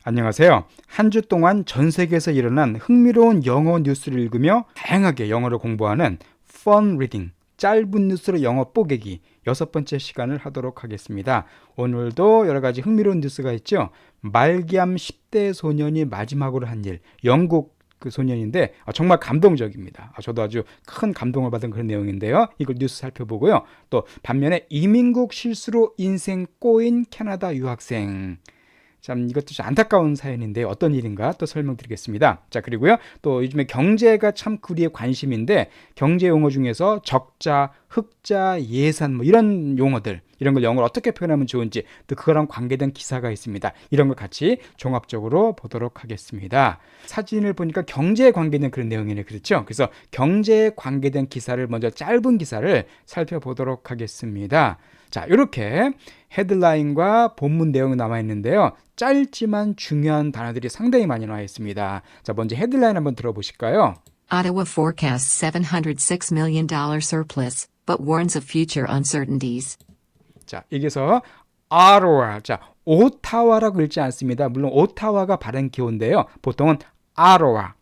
안녕하세요. 한 주 동안 전 세계에서 일어난 흥미로운 영어 뉴스를 읽으며 다양하게 영어를 공부하는 Fun Reading, 짧은 뉴스로 영어 뽀개기 6번째 시간을 하도록 하겠습니다. 오늘도 여러 가지 흥미로운 뉴스가 있죠. 말기암 10대 소년이 마지막으로 한 일, 영국 그 소년인데 정말 감동적입니다. 저도 아주 큰 감동을 받은 그런 내용인데요. 이걸 뉴스 살펴보고요. 또 반면에 이민국 실수로 인생 꼬인 캐나다 유학생. 참 이것도 좀 안타까운 사연인데 어떤 일인가 또 설명드리겠습니다. 자, 그리고요. 또 요즘에 경제가 참 우리의 관심인데 경제 용어 중에서 적자, 흑자, 예산 뭐 이런 용어들 이런 걸 영어로 어떻게 표현하면 좋은지 또 그거랑 관계된 기사가 있습니다. 이런 걸 같이 종합적으로 보도록 하겠습니다. 사진을 보니까 경제에 관계된 그런 내용이네. 그렇죠? 그래서 경제에 관계된 기사를 먼저 짧은 기사를 살펴보도록 하겠습니다. 자, 이렇게 헤드라인과 본문 내용이 남아 있는데요. 짧지만 중요한 단어들이 상당히 많이 나와 있습니다. 자, 먼저 헤드라인 한번 들어보실까요? Ottawa forecasts $706 million surplus, but warns of future uncertainties. 자, 여기서 Ottawa, 자, 오타와라고 읽지 않습니다. 물론 오타와가 발음 기호인데요. 보통은 아로와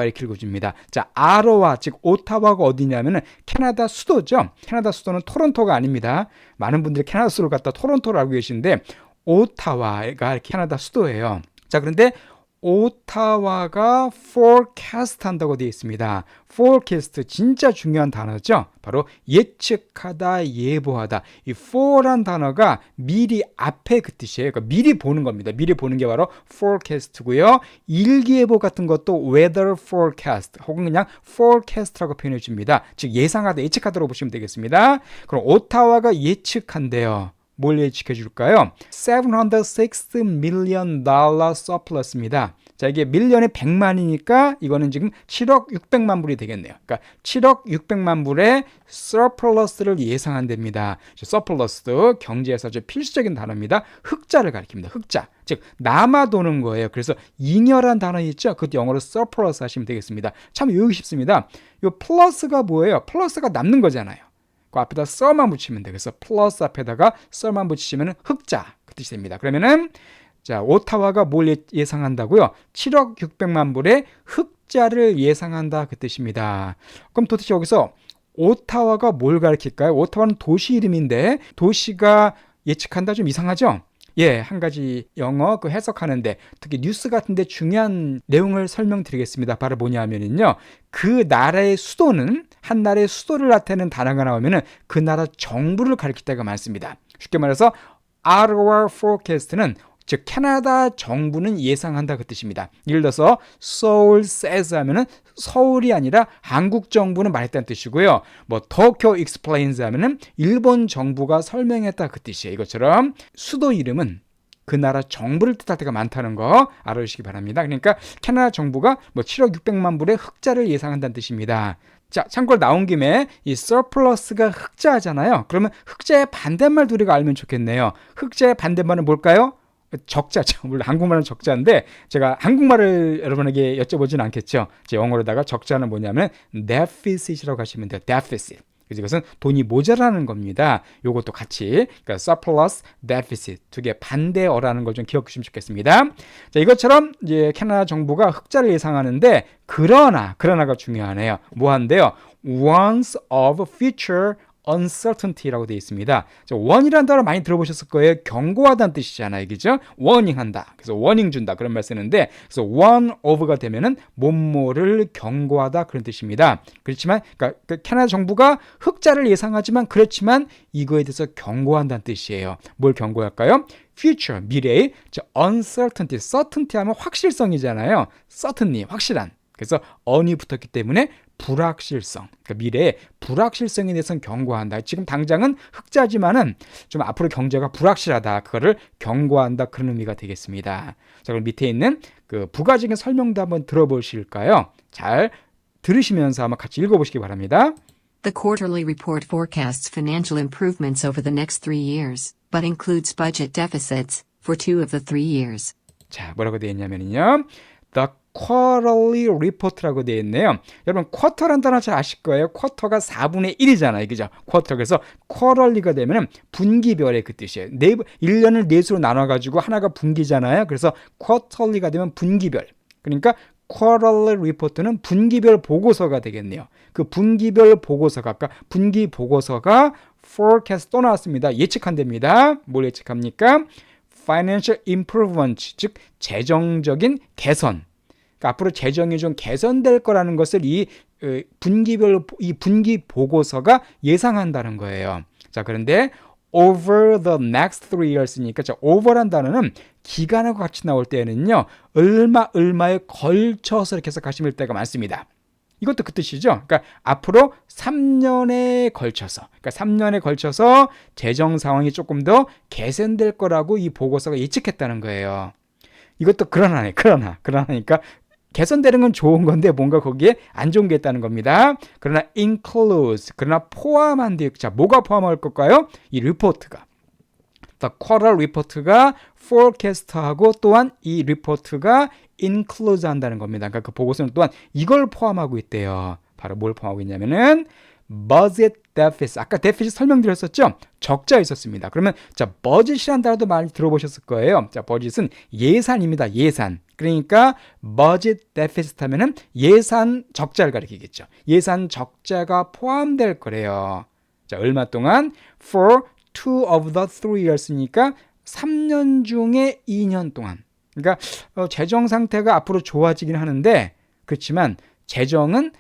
이렇게 읽어줍니다. 자, 아로와 즉 오타와가 어디냐면은 캐나다 수도죠. 캐나다 수도는 토론토가 아닙니다. 많은 분들이 캐나다 수도를 갖다 토론토로 알고 계시는데 오타와가 캐나다 수도예요. 자, 그런데 오타와가 forecast 한다고 되어 있습니다. forecast 진짜 중요한 단어죠. 바로 예측하다, 예보하다. 이 for란 단어가 미리 앞에 그 뜻이에요. 그러니까 미리 보는 겁니다. 미리 보는 게 바로 forecast고요. 일기예보 같은 것도 weather forecast 혹은 그냥 forecast라고 표현해 줍니다. 즉 예상하다, 예측하다로 보시면 되겠습니다. 그럼 오타와가 예측한대요. 뭘 예측해 줄까요? $706 million surplus입니다. 자, 이게 밀리언에 100만이니까 이거는 지금 7억 600만 불이 되겠네요. 그러니까 7억 600만 불의 surplus를 예상한답니다. surplus도 경제에서 아주 필수적인 단어입니다. 흑자를 가리킵니다. 흑자. 즉 남아도는 거예요. 그래서 잉여란 단어 있죠? 그것도 영어로 surplus 하시면 되겠습니다. 참 외우기 쉽습니다. 이 플러스가 뭐예요? 플러스가 남는 거잖아요. 그 앞에다 썰만 붙이면 돼. 그래서 플러스 앞에다가 썰만 붙이시면 흑자 그 뜻이 됩니다. 그러면은 자, 오타와가 뭘 예상한다고요? 7억 600만 불의 흑자를 예상한다 그 뜻입니다. 그럼 도대체 여기서 오타와가 뭘 가리킬까요? 오타와는 도시 이름인데 도시가 예측한다 좀 이상하죠? 예, 한 가지 영어 그 해석하는데 특히 뉴스 같은데 중요한 내용을 설명드리겠습니다. 바로 뭐냐면요, 그 나라의 수도는 한 나라의 수도를 나타내는 단어가 나오면은 그 나라 정부를 가리킬 때가 많습니다. 쉽게 말해서 Ottawa forecast는 즉 캐나다 정부는 예상한다 그 뜻입니다. 예를 들어서 Seoul says 하면은 서울이 아니라 한국 정부는 말했다는 뜻이고요. 뭐 Tokyo explains 하면은 일본 정부가 설명했다 그 뜻이에요. 이것처럼 수도 이름은 그 나라 정부를 뜻할 때가 많다는 거 알아주시기 바랍니다. 그러니까 캐나다 정부가 뭐 7억 600만 불의 흑자를 예상한다는 뜻입니다. 자, 참고로 나온 김에 이 surplus가 흑자잖아요. 그러면 흑자의 반대말 우리가 알면 좋겠네요. 흑자의 반대말은 뭘까요? 적자죠. 물론 한국말은 적자인데 제가 한국말을 여러분에게 여쭤보지는 않겠죠. 제 영어로다가 적자는 뭐냐면 deficit이라고 하시면 돼요. deficit. 그래서 이것은 돈이 모자라는 겁니다. 요것도 같이 그러니까 surplus, deficit 두 개 반대어라는 걸 좀 기억해 주시면 좋겠습니다. 자, 이것처럼 이제 캐나다 정부가 흑자를 예상하는데 그러나가 중요하네요. 뭐 한대요? Warns of future uncertainty라고 되어 있습니다. warn이라는 단어 많이 들어보셨을 거예요. 경고하다는 뜻이잖아요. 그죠? warning한다. 그래서 warning 준다. 그런 말 쓰는데 그래서 warn of가 되면은 뭐뭐를 경고하다 그런 뜻입니다. 그렇지만 그러니까 캐나다 정부가 흑자를 예상하지만 그렇지만 이거에 대해서 경고한다는 뜻이에요. 뭘 경고할까요? future, 미래의 uncertainty, certainty 하면 확실성이잖아요. certainly, 확실한. 그래서 on이 붙었기 때문에 불확실성, 그러니까 미래의 불확실성에 대해서는 경고한다. 지금 당장은 흑자지만은 좀 앞으로 경제가 불확실하다. 그거를 경고한다. 그런 의미가 되겠습니다. 자, 그럼 밑에 있는 그 부가적인 설명도 한번 들어보실까요? 잘 들으시면서 한번 같이 읽어보시기 바랍니다. The quarterly report forecasts financial improvements over the next 3 years, but includes budget deficits for 2 of the 3 years. 자, 뭐라고 되어 있냐면요. The quarterly report라고 되어 있네요. 여러분 쿼터란 단어 잘 아실 거예요. 쿼터가 4분의 1이잖아요. 그죠? 쿼터. 그래서 quarterly가 되면 분기별의 그 뜻이에요. 1년을 4수로 나눠가지고 하나가 분기잖아요. 그래서 quarterly가 되면 분기별. 그러니까 quarterly report는 분기별 보고서가 되겠네요. 그 분기별 보고서가 아까 분기 보고서가 forecast 또 나왔습니다. 예측한답니다. 뭘 예측합니까? financial improvement, 즉 재정적인 개선. 그러니까 앞으로 재정이 좀 개선될 거라는 것을 이 분기별 이 분기 보고서가 예상한다는 거예요. 자, 그런데 over the next 3 years니까 자, over란 단어는 기간하고 같이 나올 때는요. 얼마에 걸쳐서 이렇게 해석하실 때가 많습니다. 이것도 그 뜻이죠. 그러니까 앞으로 3년에 걸쳐서, 그러니까 3년에 걸쳐서 재정 상황이 조금 더 개선될 거라고 이 보고서가 예측했다는 거예요. 이것도 그러나니까 개선되는 건 좋은 건데 뭔가 거기에 안 좋은 게 있다는 겁니다. 그러나 includes, 그러나 포함한데, 자, 뭐가 포함할 걸까요? 이 리포트가. The quarter report가 forecast하고 또한 이 리포트가 include 한다는 겁니다. 그러니까 그 보고서는 또한 이걸 포함하고 있대요. 바로 뭘 포함하고 있냐면은 budget deficit. 아까 deficit 설명드렸었죠? 적자 있었습니다. 그러면 자, budget이라는 단어도 많이 들어보셨을 거예요. 자, budget은 예산입니다. 예산. 그러니까 budget deficit 하면은 예산 적자를 가리키겠죠. 예산 적자가 포함될 거래요. 자, 얼마 동안? For 2 of the 3 years니까 3년 중에 2년 동안. 그러니까 재정 상태가 앞으로 좋아지긴 하는데 그렇지만 재정은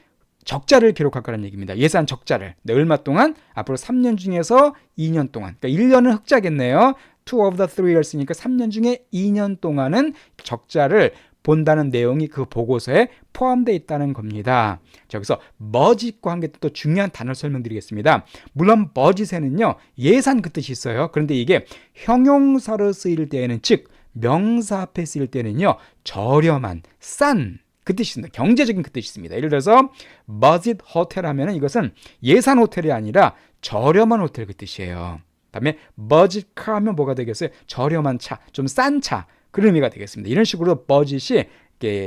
적자를 기록할 거라는 얘기입니다. 예산 적자를. 네, 얼마 동안? 앞으로 3년 중에서 2년 동안. 그러니까 1년은 흑자겠네요. 2 of the 3 years니까 3년 중에 2년 동안은 적자를 본다는 내용이 그 보고서에 포함되어 있다는 겁니다. 자, 여기서 budget과 함께 또 중요한 단어를 설명드리겠습니다. 물론 budget에는요 예산 그 뜻이 있어요. 그런데 이게 형용사로 쓰일 때에는, 즉 명사 앞에 쓰일 때는요 저렴한, 싼 그 뜻이 있습니다. 경제적인 그 뜻이 있습니다. 예를 들어서 budget hotel 하면은 이것은 예산 호텔이 아니라 저렴한 호텔 그 뜻이에요. 그다음에 budget car 하면 뭐가 되겠어요? 저렴한 차, 좀 싼 차. 그런 의미가 되겠습니다. 이런 식으로 budget이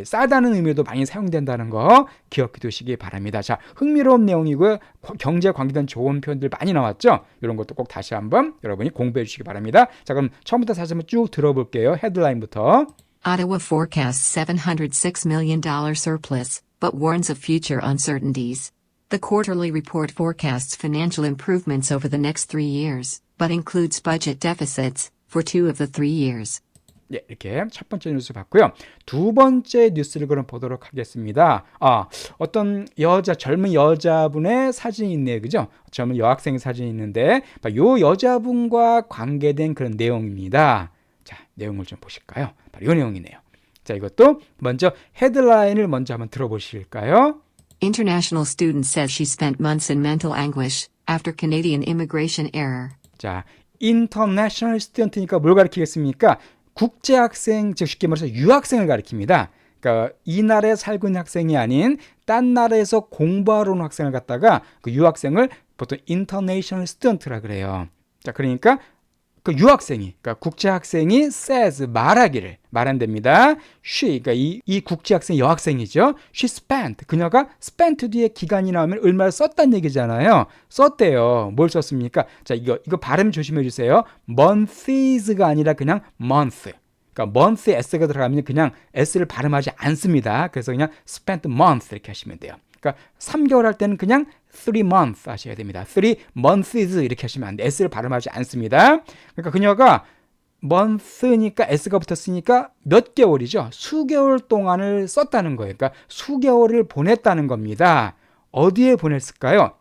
싸다는 의미도 많이 사용된다는 거 기억해 두시기 바랍니다. 자, 흥미로운 내용이고요. 경제 관계된 좋은 표현들 많이 나왔죠? 이런 것도 꼭 다시 한번 여러분이 공부해 주시기 바랍니다. 자, 그럼 처음부터 다시 한번 쭉 들어볼게요. 헤드라인부터. Ottawa forecasts $706 million surplus, but warns of future uncertainties. The quarterly report forecasts financial improvements over the next 3 years, but includes budget deficits for 2 of the 3 years. 예, 이렇게 첫 번째 뉴스 봤고요. 두 번째 뉴스를 그럼 보도록 하겠습니다. 어떤 젊은 여자분의 사진이 있네요. 그죠? 젊은 여학생 사진이 있는데, 이 여자분과 관계된 그런 내용입니다. 자, 내용을 좀 보실까요? 바로 이 내용이네요. 자, 이것도 먼저 헤드라인을 먼저 한번 들어보실까요? International student says she spent months in mental anguish after Canadian immigration error. 자, international student니까 뭘 가리키겠습니까? 국제학생, 즉 쉽게 말해서 유학생을 가리킵니다. 그러니까 이 나라에 살고 있는 학생이 아닌 딴 나라에서 공부하러 온 학생을 갖다가 그 유학생을 보통 international student라 그래요. 자, 그러니까 그 유학생이, 그러니까 국제학생이 says 말한답니다. she, 그러니까 이 국제학생 여학생이죠. she spent, 그녀가 spent 뒤에 기간이 나오면 얼마를 썼다는 얘기잖아요. 썼대요. 뭘 썼습니까? 자, 이거 발음 조심해 주세요. months가 아니라 그냥 month. 그러니까 month에 s가 들어가면 그냥 s를 발음하지 않습니다. 그래서 그냥 spent month 이렇게 하시면 돼요. 그러니까 3개월 할 때는 그냥 3 months 하셔야 됩니다. 3 months 이렇게 하시면 안 돼. s를 발음하지 않습니다. 그러니까 그녀가 month니까 s가 붙었으니까 몇 개월이죠? 수개월 동안을 썼다는 거예요. 그러니까 수개월을 보냈다는 겁니다. 어디에 보냈을까요?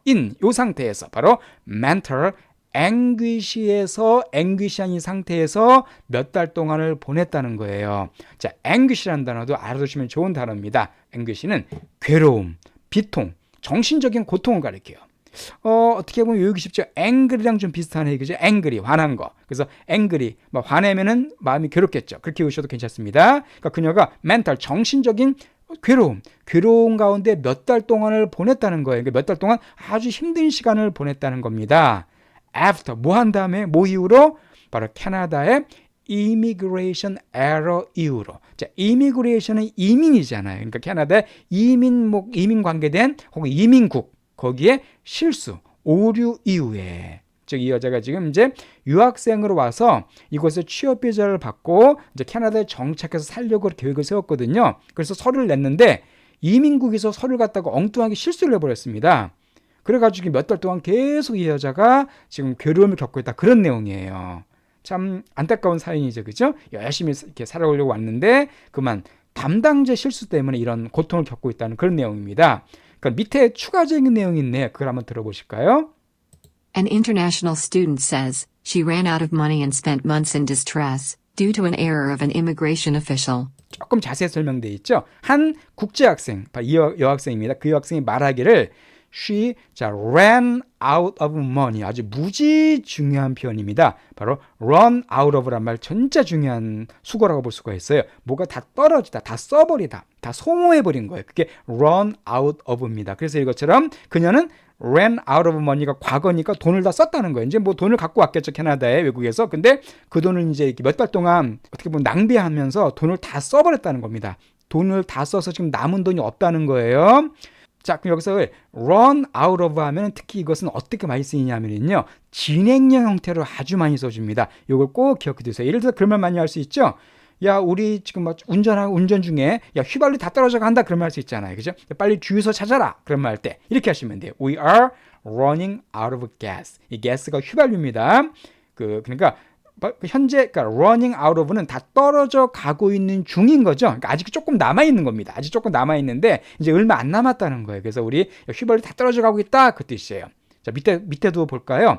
요 상태에서 바로 mental anguish에서 anguish한 이 상태에서 몇 달 동안을 보냈다는 거예요. 자, anguish라는 단어도 알아두시면 좋은 단어입니다. anguish는 괴로움, 비통, 정신적인 고통을 가리켜요. 어떻게 보면 외우기 쉽죠. angry랑 좀 비슷한 얘기죠. angry, 화난 거. 그래서 angry, 화내면은 마음이 괴롭겠죠. 그렇게 외우셔도 괜찮습니다. 그러니까 그녀가 mental, 정신적인 괴로움 가운데 몇 달 동안을 보냈다는 거예요. 그러니까 몇 달 동안 아주 힘든 시간을 보냈다는 겁니다. after, 뭐 한 다음에, 뭐 이후로? 바로 캐나다의 immigration error 이후로. 자, immigration은 이민이잖아요. 그러니까 캐나다에 이민 관계된 혹은 이민국 거기에 실수, 오류 이후에 즉 이 여자가 지금 이제 유학생으로 와서 이곳에 취업 비자를 받고 이제 캐나다에 정착해서 살려고 계획을 세웠거든요. 그래서 서류를 냈는데 이민국에서 서류를 갖다가 엉뚱하게 실수를 해버렸습니다. 그래가지고 몇 달 동안 계속 이 여자가 지금 괴로움을 겪고 있다 그런 내용이에요. 참 안타까운 사연이죠, 그죠? 열심히 이렇게 살아오려고 왔는데 그만 담당자 실수 때문에 이런 고통을 겪고 있다는 그런 내용입니다. 그러니까 밑에 추가적인 내용이 있네요. 그걸 한번 들어보실까요? An international student says she ran out of money and spent months in distress due to an error of an immigration official. 조금 자세히 설명되어 있죠. 한 국제학생, 이 여학생입니다. 그 여학생이 말하기를 she ran out of money. 아주 무지 중요한 표현입니다. 바로 run out of란 말 진짜 중요한 수거라고 볼 수가 있어요. 뭐가 다 떨어지다, 다 써버리다, 다 소모해버린 거예요. 그게 run out of입니다. 그래서 이것처럼 그녀는 ran out of money가 과거니까 돈을 다 썼다는 거예요. 이제 뭐 돈을 갖고 왔겠죠, 캐나다에, 외국에서. 근데 그 돈을 이제 몇 달 동안 어떻게 보면 낭비하면서 돈을 다 써버렸다는 겁니다. 돈을 다 써서 지금 남은 돈이 없다는 거예요. 자, 그럼 여기서 run out of 하면 특히 이것은 어떻게 많이 쓰이냐면요. 진행형 형태로 아주 많이 써줍니다. 이걸 꼭 기억해 두세요. 예를 들어서 그런 말 많이 할 수 있죠. 야, 우리 지금 막 운전 중에 야, 휘발유 다 떨어져 간다 그런 말 할 수 있잖아요. 그죠? 빨리 주유소 찾아라. 그런 말 할 때 이렇게 하시면 돼요. We are running out of gas. 이 가스가 휘발유입니다. 그러니까 현재 그러니까 running out of는 다 떨어져 가고 있는 중인 거죠. 그러니까 아직 조금 남아 있는 겁니다. 아직 조금 남아 있는데 이제 얼마 안 남았다는 거예요. 그래서 우리 휘발유 다 떨어져 가고 있다 그 뜻이에요. 자, 밑에도 볼까요?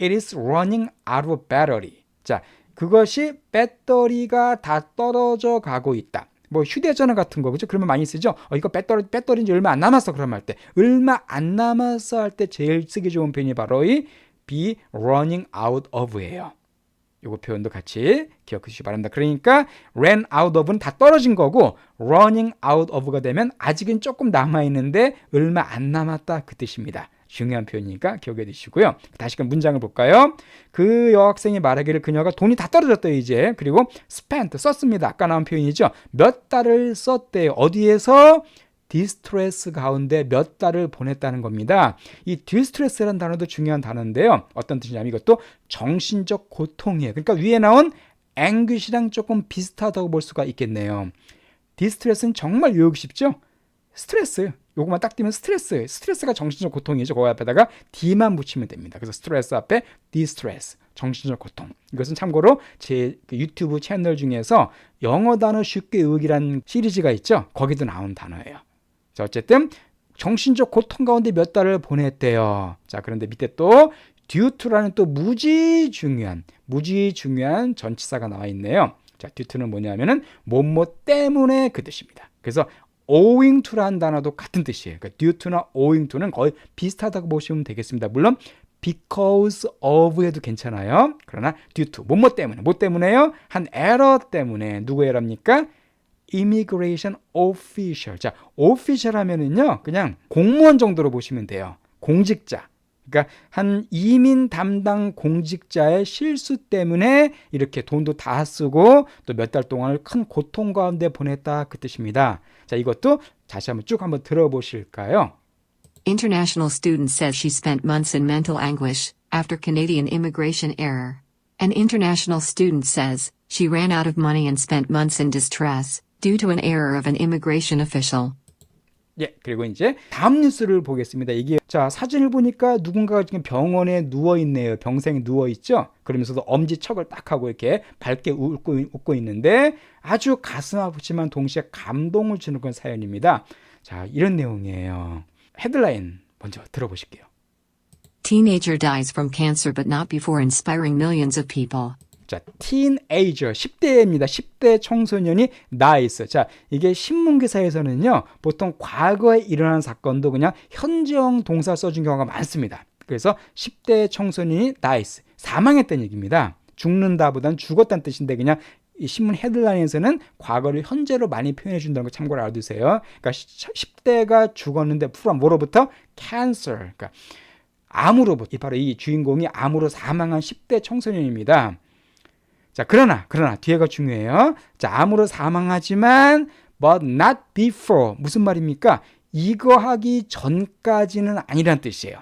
It is running out of battery. 자, 그것이 배터리가 다 떨어져 가고 있다. 뭐 휴대전화 같은 거, 그죠? 그러면 많이 쓰죠. 이거 배터리 이제 얼마 안 남았어. 그런 말 때 얼마 안 남았어 할 때 제일 쓰기 좋은 표현이 바로 이 be running out of예요. 요거 표현도 같이 기억해 주시기 바랍니다. 그러니까 ran out of는 다 떨어진 거고 running out of가 되면 아직은 조금 남아 있는데 얼마 안 남았다 그 뜻입니다. 중요한 표현이니까 기억해 두시고요. 다시 그 문장을 볼까요? 그 여학생이 말하기를 그녀가 돈이 다 떨어졌대요, 이제. 그리고 spent, 썼습니다. 아까 나온 표현이죠. 몇 달을 썼대요. 어디에서? 디스트레스 가운데 몇 달을 보냈다는 겁니다. 이 디스트레스라는 단어도 중요한 단어인데요. 어떤 뜻이냐면 이것도 정신적 고통이에요. 그러니까 위에 나온 anguish랑 조금 비슷하다고 볼 수가 있겠네요. 디스트레스는 정말 외우기 쉽죠? 스트레스. 요것만 딱 띄면 스트레스가 정신적 고통이죠. 거기 앞에다가 D만 붙이면 됩니다. 그래서 스트레스 앞에 디스트레스, 정신적 고통. 이것은 참고로 제 유튜브 채널 중에서 영어 단어 쉽게 외우기라는 시리즈가 있죠. 거기도 나온 단어예요. 자, 어쨌든 정신적 고통 가운데 몇 달을 보냈대요. 자, 그런데 밑에 또 due to라는 또 무지 중요한 전치사가 나와 있네요. 자, due to는 뭐냐면은 뭐뭐 때문에 그 뜻입니다. 그래서 owing to라는 단어도 같은 뜻이에요. 그러니까 due to나 owing to는 거의 비슷하다고 보시면 되겠습니다. 물론 because of 해도 괜찮아요. 그러나 due to 뭐 때문에요? 한 에러 때문에. 누구 에러입니까? immigration official. 자, official 하면은요, 그냥 공무원 정도로 보시면 돼요. 공직자. 그러니까 한 이민 담당 공직자의 실수 때문에 이렇게 돈도 다 쓰고 또 몇 달 동안을 큰 고통 가운데 보냈다 그 뜻입니다. 자, 이것도 다시 한번 쭉 한번 들어보실까요? International student says she spent months in mental anguish after Canadian immigration error. An international student says she ran out of money and spent months in distress due to an error of an immigration official. 예, 그리고 이제 다음 뉴스를 보겠습니다. 이게 자, 사진을 보니까 누군가가 지금 병원에 누워 있네요. 병생이 누워 있죠. 그러면서도 엄지척을 딱 하고 이렇게 밝게 웃고 있는데 아주 가슴 아프지만 동시에 감동을 주는 그런 사연입니다. 자, 이런 내용이에요. 헤드라인 먼저 들어보실게요. Teenager dies from cancer but not before inspiring millions of people. 자, teenager, 10대입니다. 10대 청소년이 dies. 자, 이게 신문기사에서는요, 보통 과거에 일어난 사건도 그냥 현재형 동사 써준 경우가 많습니다. 그래서 10대 청소년이 dies, 사망했다는 얘기입니다. 죽는다보다는 죽었다는 뜻인데 그냥 이 신문 헤드라인에서는 과거를 현재로 많이 표현해 준다는 거 참고로 알아두세요. 그러니까 10대가 죽었는데 뭐로부터? cancer. 그러니까 암으로부터. 바로 이 주인공이 암으로 사망한 10대 청소년입니다. 자, 그러나 뒤에가 중요해요. 자, 암으로 사망하지만 but not before. 무슨 말입니까? 이거 하기 전까지는 아니란 뜻이에요.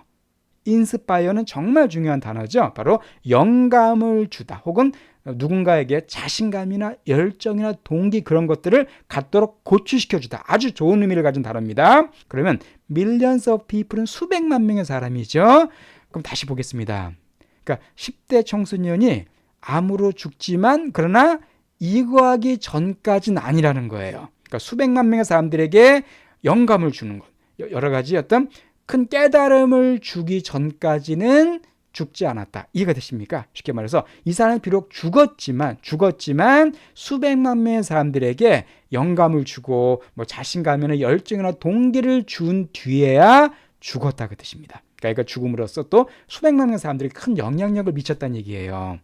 inspire는 정말 중요한 단어죠. 바로 영감을 주다 혹은 누군가에게 자신감이나 열정이나 동기 그런 것들을 갖도록 고취시켜 주다. 아주 좋은 의미를 가진 단어입니다. 그러면 millions of people은 수백만 명의 사람이죠. 그럼 다시 보겠습니다. 그러니까 10대 청소년이 암으로 죽지만 그러나 이거 하기 전까지는 아니라는 거예요. 그러니까 수백만 명의 사람들에게 영감을 주는 것. 여러 가지 어떤 큰 깨달음을 주기 전까지는 죽지 않았다. 이해가 되십니까? 쉽게 말해서 이 사람은 비록 죽었지만 수백만 명의 사람들에게 영감을 주고 뭐 자신감이나 열정이나 동기를 준 뒤에야 죽었다 그 뜻입니다. 그러니까 죽음으로써 또 수백만 명의 사람들이 큰 영향력을 미쳤다는 얘기예요.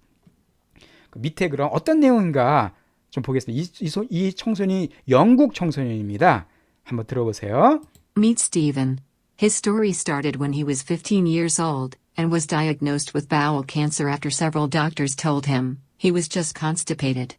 그 밑에 그럼 어떤 내용인가 좀 보겠습니다. 이 청소년이 영국 청소년입니다. 한번 들어보세요. Meet Stephen. His story started when he was 15 years old and was diagnosed with bowel cancer after several doctors told him he was just constipated.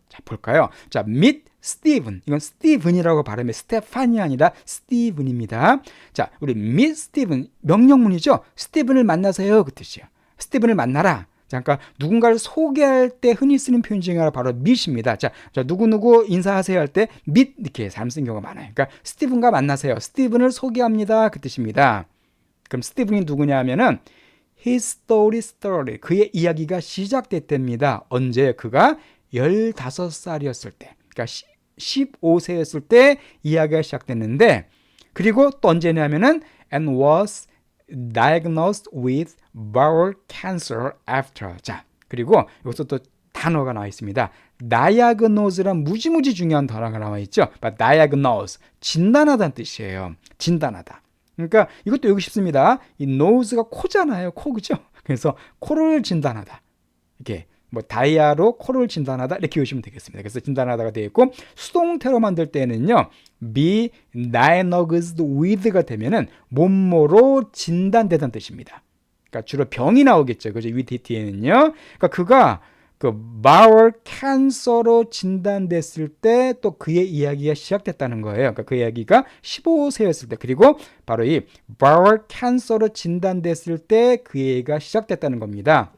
자, 볼까요? 자, meet Stephen. 이건 스티븐이라고 발음해 스테판이 아니라 스티븐입니다. 자, 우리 meet Stephen 명령문이죠. 스티븐을 만나세요 그 뜻이에요. 스티븐을 만나라. 자, 그러니까 누군가를 소개할 때 흔히 쓰는 표현 중에 하나 바로 meet입니다. 자, 누구 인사하세요 할 때 meet 이렇게 사람 쓰는 경우가 많아요. 그러니까 스티븐과 만나세요. 스티븐을 소개합니다. 그 뜻입니다. 그럼 스티븐이 누구냐 하면은 his story 그의 이야기가 시작됐답니다. 언제? 그가 15살이었을 때. 그러니까 15세였을 때 이야기가 시작됐는데 그리고 또 언제냐면은 and was diagnosed with bowel cancer after. 자, 그리고 여기서 또 단어가 나와 있습니다. diagnose란 무지무지 중요한 단어가 나와 있죠. diagnose, 진단하다는 뜻이에요. 진단하다. 그러니까 이것도 여기 쉽습니다. 이 nose가 코잖아요. 코, 그죠? 그래서 코를 진단하다. 이렇게 뭐 다이아로 코를 진단하다 이렇게 보시면 되겠습니다. 그래서 진단하다가 되어 있고 수동태로 만들 때는요. be diagnosed with가 되면은 몸으로 진단되다는 뜻입니다. 그러니까 주로 병이 나오겠죠. 그죠? with 뒤에는요. 그러니까 그가 그 bowel cancer로 진단됐을 때 또 그의 이야기가 시작됐다는 거예요. 그러니까 그 이야기가 15세였을 때 그리고 바로 이 bowel cancer로 진단됐을 때 그 얘기가 시작됐다는 겁니다.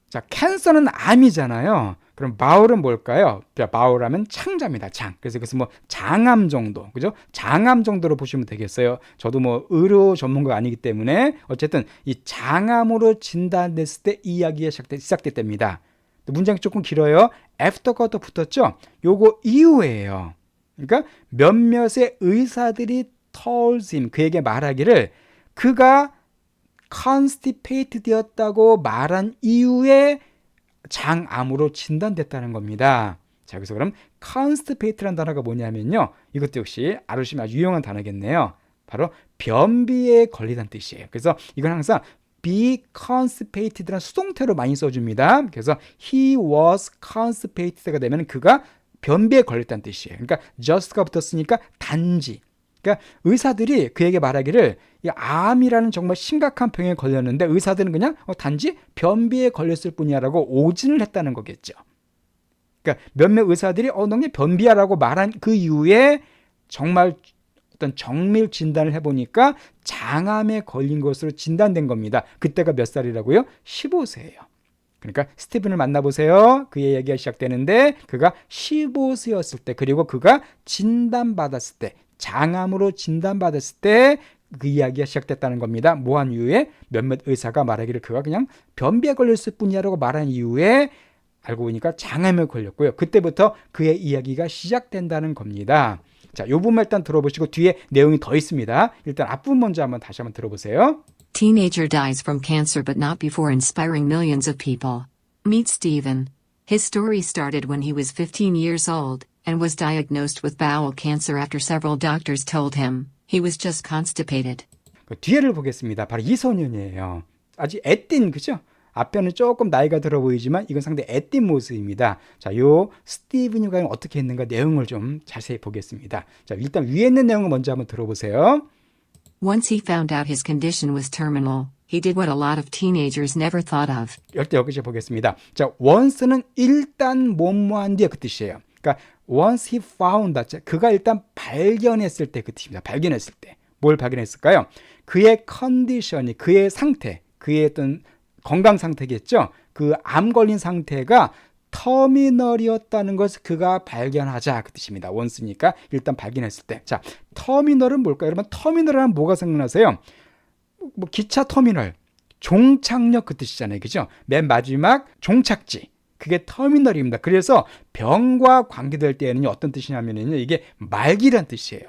자, 캔서는 암이잖아요. 그럼 바울은 뭘까요? 바울하면 창자입니다. 장. 그래서 뭐 장암 정도, 그죠? 장암 정도로 보시면 되겠어요. 저도 뭐 의료 전문가가 아니기 때문에 어쨌든 이 장암으로 진단됐을 때 이야기가 시작됐답니다. 문장이 조금 길어요. after가 또 붙었죠? 요거 이후에요. 그러니까 몇몇의 의사들이 told him, 그에게 말하기를 그가 constipated 되었다고 말한 이후에 장암으로 진단됐다는 겁니다. 자, 여기서 그럼 constipated라는 단어가 뭐냐면요. 이것도 역시 알으시면 아주 유용한 단어겠네요. 바로 변비에 걸리다는 뜻이에요. 그래서 이건 항상 be constipated라는 수동태로 많이 써줍니다. 그래서 he was constipated가 되면 그가 변비에 걸렸다는 뜻이에요. 그러니까 just가 붙었으니까 단지. 그러니까 의사들이 그에게 말하기를 이 암이라는 정말 심각한 병에 걸렸는데 의사들은 그냥 단지 변비에 걸렸을 뿐이야라고 오진을 했다는 거겠죠. 그러니까 몇몇 의사들이 너네 변비야라고 말한 그 이후에 정말 어떤 정밀 진단을 해보니까 장암에 걸린 것으로 진단된 겁니다. 그때가 몇 살이라고요? 15세예요. 그러니까 스티븐을 만나보세요. 그의 얘기가 시작되는데 그가 15세였을 때 그리고 그가 진단받았을 때 장암으로 진단받았을 때 그 이야기가 시작됐다는 겁니다. 뭐한 이후에 몇몇 의사가 말하기를 그가 그냥 변비에 걸렸을 뿐이야라고 말한 이후에 알고 보니까 장암에 걸렸고요. 그때부터 그의 이야기가 시작된다는 겁니다. 자, 이 부분 일단 들어보시고 뒤에 내용이 더 있습니다. 일단 앞부분 먼저 다시 한번 들어보세요. Teenager dies from cancer but not before inspiring millions of people. Meet Stephen. His story started when he was 15 years old and was diagnosed with bowel cancer after several doctors told him he was just constipated. 그 뒤에를 보겠습니다. 바로 이 소년이에요. 아주 애띤, 그죠? 앞에는 조금 나이가 들어 보이지만 이건 상당히 애띤 모습입니다. 자, 요 스티븐이 과연 어떻게 했는가 내용을 좀 자세히 보겠습니다. 자, 일단 위에 있는 내용을 먼저 한번 들어보세요. Once he found out his condition was terminal, He did what a lot of teenagers never thought of. 여기서 보겠습니다. 자, once는 일단 뭐뭐한 뒤에 그 뜻이에요. 그러니까 once he found that, 그가 일단 발견했을 때 그 뜻입니다. 발견했을 때. 뭘 발견했을까요? 그의 컨디션이, 그의 상태, 그의 어떤 건강 상태겠죠. 그 암 걸린 상태가 터미널이었다는 것을 그가 발견하자 그 뜻입니다. once니까 일단 발견했을 때. 자, 터미널은 뭘까요? 여러분, 터미널 하면 뭐가 생각나세요? 뭐 기차 터미널, 종착역 그 뜻이잖아요. 그죠? 맨 마지막 종착지. 그게 터미널입니다. 그래서 병과 관계될 때에는 어떤 뜻이냐면요. 이게 말기란 뜻이에요.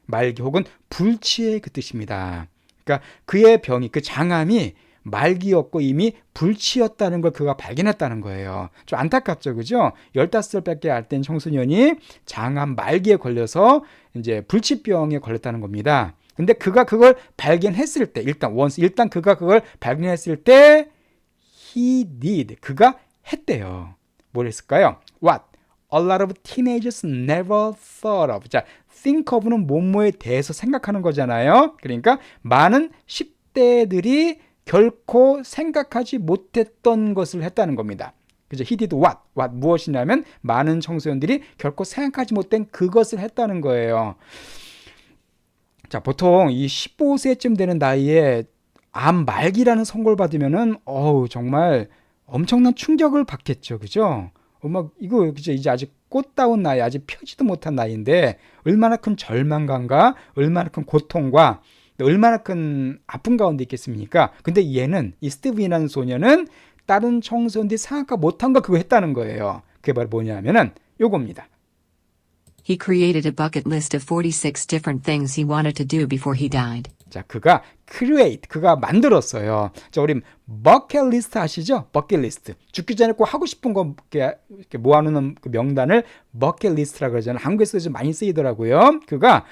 말기 혹은 불치의 그 뜻입니다. 그러니까 그의 병이, 그 장암이 말기였고 이미 불치였다는 걸 그가 발견했다는 거예요. 좀 안타깝죠, 그죠? 15살밖에 안 된 청소년이 장암 말기에 걸려서 이제 불치병에 걸렸다는 겁니다. 근데 그가 그걸 발견했을 때, 일단 그가 그걸 발견했을 때, he did, 그가 했대요. 뭘 했을까요? What a lot of teenagers never thought of. 자, think of는 뭐뭐에 대해서 생각하는 거잖아요. 그러니까 많은 10대들이 결코 생각하지 못했던 것을 했다는 겁니다. 그죠? He did what? 무엇이냐면 많은 청소년들이 결코 생각하지 못한 그것을 했다는 거예요. 자, 보통 이 15세쯤 되는 나이에 암 말기라는 선고를 받으면은 정말 엄청난 충격을 받겠죠. 그죠? 이거 그죠? 이제 아직 꽃다운 나이, 아직 펴지도 못한 나이인데 얼마나 큰 절망감과 얼마나 큰 고통과 얼마나 큰 아픔 가운데 있겠습니까? 근데 얘는, 이 스티븐이라는 소녀는 다른 청소년들이 생각하지 못한 거 그거 했다는 거예요. 그게 바로 뭐냐면은 요겁니다. He created a bucket list of 46 different things he wanted to do before he died. 자, 그가 그가 만들었어요. 자, 우리 버킷리스트 아시죠? 버킷리스트. 죽기 전에 꼭 하고 싶은 거 이렇게 모아놓는 그 명단을 버킷리스트라고 그러잖아요. 한국에서 좀 많이 쓰이더라고요. 그가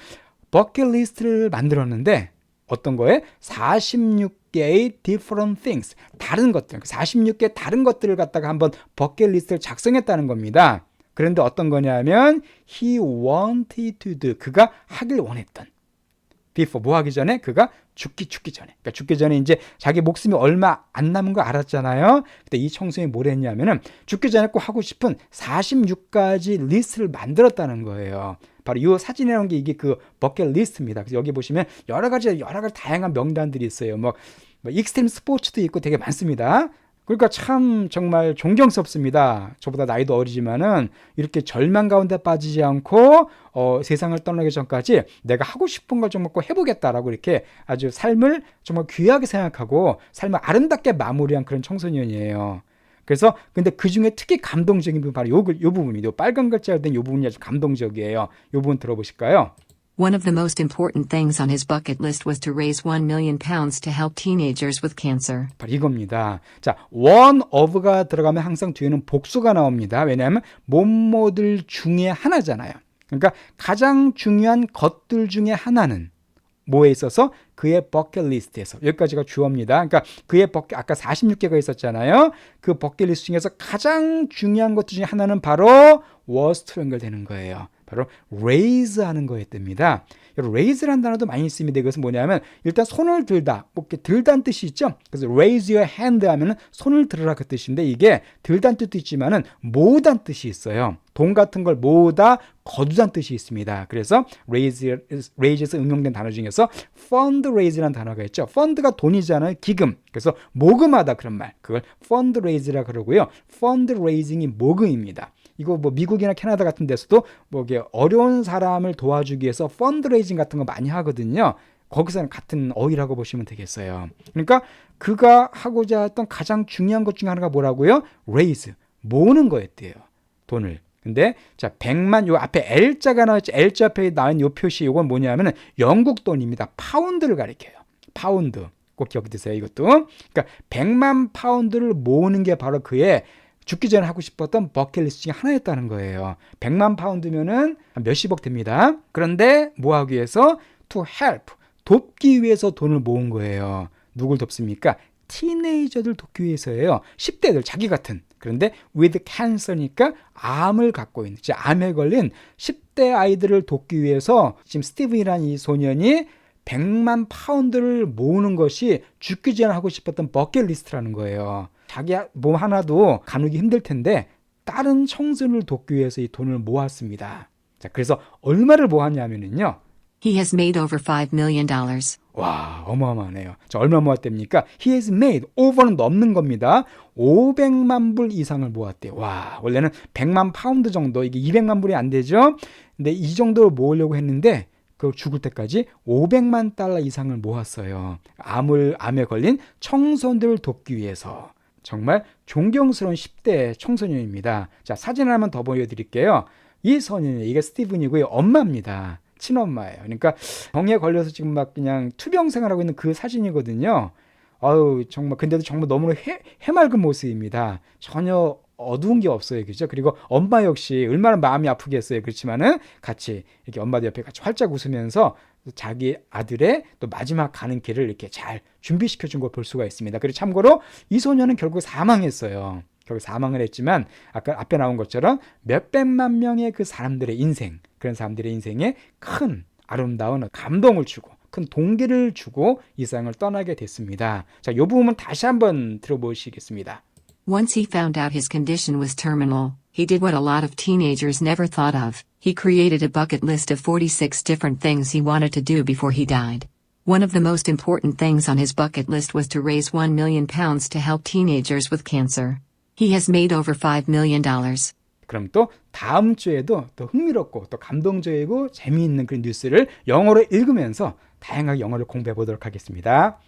버킷리스트를 만들었는데 어떤 거에 46개의 different things, 다른 것들, 46개 다른 것들을 갖다가 한번 버킷리스트를 작성했다는 겁니다. 그런데 어떤 거냐면 he wanted to do, 그가 하길 원했던, before, 뭐 하기 전에? 그가 죽기 전에. 그러니까 죽기 전에 이제 자기 목숨이 얼마 안 남은 거 알았잖아요. 근데 이 청소년이 뭘 했냐면은 죽기 전에 꼭 하고 싶은 46가지 리스트를 만들었다는 거예요. 바로 이 사진에 나온 게 이게 그 버킷 리스트입니다. 그래서 여기 보시면 여러 가지 다양한 명단들이 있어요. 뭐 익스트림 스포츠도 있고 되게 많습니다. 그러니까 참 정말 존경스럽습니다. 저보다 나이도 어리지만은 이렇게 절망 가운데 빠지지 않고 세상을 떠나기 전까지 내가 하고 싶은 걸 좀 먹고 해보겠다라고 이렇게 아주 삶을 정말 귀하게 생각하고 삶을 아름답게 마무리한 그런 청소년이에요. 그래서 근데 그 중에 특히 감동적인 부분 바로 요 부분입니다. 빨간 글자로 된 요 부분이 아주 감동적이에요. 요 부분 들어보실까요? One of the most important things on his bucket list was to raise £1,000,000 to help teenagers with cancer. 바로 이겁니다. 자, one of가 들어가면 항상 뒤에는 복수가 나옵니다. 왜냐하면 뭐뭐들 중에 하나잖아요. 그러니까 가장 중요한 것들 중에 하나는 뭐에 있어서? 그의 버킷리스트에서. 여기까지가 주어입니다. 그러니까 그의 아까 46개가 있었잖아요. 그 버킷리스트 중에서 가장 중요한 것 중에 하나는 바로 was로 연결되는 거예요. 바로 raise 하는 거였답니다. raise라는 단어도 많이 있습니다. 이것은 뭐냐면 일단 손을 들다, 이렇게 들다는 뜻이 있죠. 그래서 raise your hand 하면은 손을 들으라 그 뜻인데 이게 들다는 뜻도 있지만은 모으다는 뜻이 있어요. 돈 같은 걸 모으다, 거두다는 뜻이 있습니다. 그래서 raise에서 응용된 단어 중에서 fundraise라는 단어가 있죠. fund가 돈이잖아요. 기금. 그래서 모금하다 그런 말. 그걸 fundraise라 그러고요. fundraising이 모금입니다. 이거 뭐 미국이나 캐나다 같은 데서도 뭐 이게 어려운 사람을 도와주기 위해서 펀드레이징 같은 거 많이 하거든요. 거기서는 같은 어휘라고 보시면 되겠어요. 그러니까 그가 하고자 했던 가장 중요한 것 중에 하나가 뭐라고요? raise, 모으는 거였대요. 돈을. 근데 자 100만, 요 앞에 L자가 나왔죠. L자 앞에 나온 요 표시, 요건 뭐냐면은 영국 돈입니다. 파운드를 가리켜요. 파운드. 꼭 기억해 두세요. 이것도. 그러니까 100만 파운드를 모으는 게 바로 그의 죽기 전에 하고 싶었던 버킷리스트 중에 하나였다는 거예요. 100만 파운드면은 몇십억 됩니다. 그런데 뭐 하기 위해서? to help, 돕기 위해서 돈을 모은 거예요. 누굴 돕습니까? 티네이저들 돕기 위해서예요. 10대들, 자기 같은. 그런데 with cancer니까 암을 갖고 있는, 암에 걸린 10대 아이들을 돕기 위해서 지금 스티븐이라는 이 소년이 100만 파운드를 모으는 것이 죽기 전에 하고 싶었던 버킷리스트라는 거예요. 자기 몸 하나도 가누기 힘들 텐데 다른 청소년을 돕기 위해서 이 돈을 모았습니다. 자, 그래서 얼마를 모았냐면요. He has made over $5 million. 와, 어마어마하네요. 자, 얼마 모았답니까? He has made, over는 넘는 겁니다. 500만 불 이상을 모았대요. 와, 원래는 100만 파운드 정도, 이게 200만 불이 안 되죠? 근데 이 정도로 모으려고 했는데 그 죽을 때까지 500만 달러 이상을 모았어요. 암에 걸린 청소년들을 돕기 위해서. 정말 존경스러운 10대 청소년입니다. 자, 사진 하나만 더 보여드릴게요. 이 소년이, 이게 스티븐이고요. 엄마입니다. 친엄마예요. 그러니까 병에 걸려서 지금 막 그냥 투병 생활하고 있는 그 사진이거든요. 아유, 정말, 근데도 정말 너무나 해맑은 모습입니다. 전혀 어두운 게 없어요. 그죠? 그리고 엄마 역시 얼마나 마음이 아프겠어요. 그렇지만은 같이 이렇게 엄마도 옆에 같이 활짝 웃으면서 자기 아들의 또 마지막 가는 길을 이렇게 잘 준비시켜 준 걸 볼 수가 있습니다. 그리고 참고로 이 소녀는 결국 사망했어요. 결국 사망을 했지만 아까 앞에 나온 것처럼 몇백만 명의 그 사람들의 인생, 그런 사람들의 인생에 큰 아름다운 감동을 주고 큰 동기를 주고 이 세상을 떠나게 됐습니다. 자, 이 부분 다시 한번 들어보시겠습니다. Once he found out his condition was terminal, he did what a lot of teenagers never thought of. He created a bucket list of 46 different things he wanted to do before he died. One of the most important things on his bucket list was to raise £1 million to help teenagers with cancer. He has made over $5 million. 그럼 또 다음 주에도 또 흥미롭고 또 감동적이고 재미있는 그런 뉴스를 영어로 읽으면서 다양하게 영어를 공부해 보도록 하겠습니다.